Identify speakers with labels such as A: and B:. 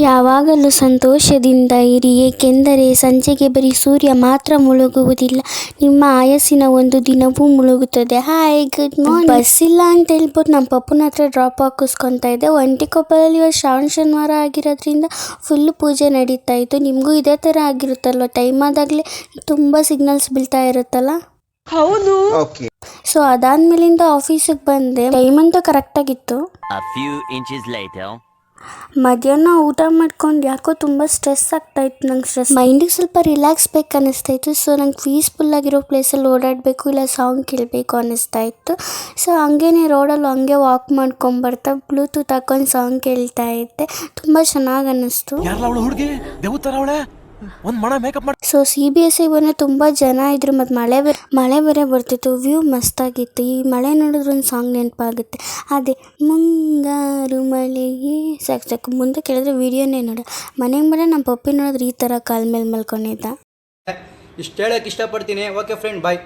A: ಯಾವಾಗಲೂ ಸಂತೋಷದಿಂದ ಇರಿ, ಏಕೆಂದರೆ ಸಂಜೆಗೆ ಬರೀ ಸೂರ್ಯ ಮಾತ್ರ ಮುಳುಗುವುದಿಲ್ಲ, ನಿಮ್ಮ ಆಯಸ್ಸಿನ ಒಂದು ದಿನವೂ ಮುಳುಗುತ್ತದೆ. Hi, good morning. ಬಸ್ ಇಲ್ಲ ಅಂತ ಹೇಳ್ಬಿಟ್ಟು ನಮ್ಮ ಪಪ್ಪನ ಹತ್ರ ಡ್ರಾಪ್ ಹಾಕಿಸ್ಕೊತಾ ಇದ್ದೆ. ಒಂಟಿಕೊಪ್ಪಲಲ್ಲಿ ಇವತ್ತು ಶ್ರಾವಣ ಶನಿವಾರ ಆಗಿರೋದ್ರಿಂದ ಫುಲ್ ಪೂಜೆ ನಡೀತಾ ಇತ್ತು. ನಿಮಗೂ ಇದೇ ಥರ ಆಗಿರುತ್ತಲ್ವ, ಟೈಮ್ ಆದಾಗಲೇ ತುಂಬ ಸಿಗ್ನಲ್ಸ್ ಬೀಳ್ತಾ ಇರುತ್ತಲ್ಲ.
B: ಹೌದು.
A: ಸೊ ಅದಾದ್ಮೇಲಿಂದ ಆಫೀಸಿಗೆ ಬಂದೆ. ಟೈಮ್ ಅಂತೂ ಕರೆಕ್ಟಾಗಿತ್ತು. ಮಧ್ಯಾಹ್ನ ಊಟ ಮಾಡ್ಕೊಂಡು ಯಾಕೋ ತುಂಬ ಸ್ಟ್ರೆಸ್ ಆಗ್ತಾಯಿತ್ತು. ನಂಗೆ ಮೈಂಡಿಗೆ ಸ್ವಲ್ಪ ರಿಲ್ಯಾಕ್ಸ್ ಬೇಕು ಅನ್ನಿಸ್ತಾಯಿತ್ತು. ಸೊ ನಂಗೆ ಪೀಸ್ಫುಲ್ಲಾಗಿರೋ ಪ್ಲೇಸಲ್ಲಿ ಓಡಾಡಬೇಕು, ಇಲ್ಲ ಸಾಂಗ್ ಕೇಳಬೇಕು ಅನ್ನಿಸ್ತಾ ಇತ್ತು. ಸೊ ಹಂಗೇನೆ ರೋಡಲ್ಲಿ ಹಂಗೆ ವಾಕ್ ಮಾಡ್ಕೊಂಬರ್ತಾ ಬ್ಲೂಟೂತ್ ಹಾಕೊಂಡು ಸಾಂಗ್ ಕೇಳ್ತಾ ಇದ್ದೆ. ತುಂಬ ಚೆನ್ನಾಗಿ ಅನ್ನಿಸ್ತು. ಸೊ CBSE ತುಂಬ ಜನ ಇದ್ರು, ಮತ್ತು ಮಳೆ ಬೇರೆ ಬರ್ತಿತ್ತು. ವ್ಯೂ ಮಸ್ತಾಗಿತ್ತು. ಈ ಮಳೆ ನೋಡಿದ್ರೆ ಒಂದು ಸಾಂಗ್ ನೆನಪಾಗುತ್ತೆ, ಅದೇ ಮುಂಗಾರು ಮಳೆಯೇ. ಸಾಕು ಮುಂದೆ ಕೇಳಿದ್ರೆ ವಿಡಿಯೋನೇ ನೋಡ. ಮನೆಗೆ ಬರೋ ನಮ್ಮ ಪಪ್ಪಿ ನೋಡಿದ್ರೆ ಈ ಥರ ಕಾಲ್ ಮೇಲೆ ಮಲ್ಕೊಂಡಿದ್ದ.
C: ಇಷ್ಟು ಹೇಳೋಕ್ಕೆ ಇಷ್ಟಪಡ್ತೀನಿ. ಓಕೆ ಫ್ರೆಂಡ್, ಬಾಯ್.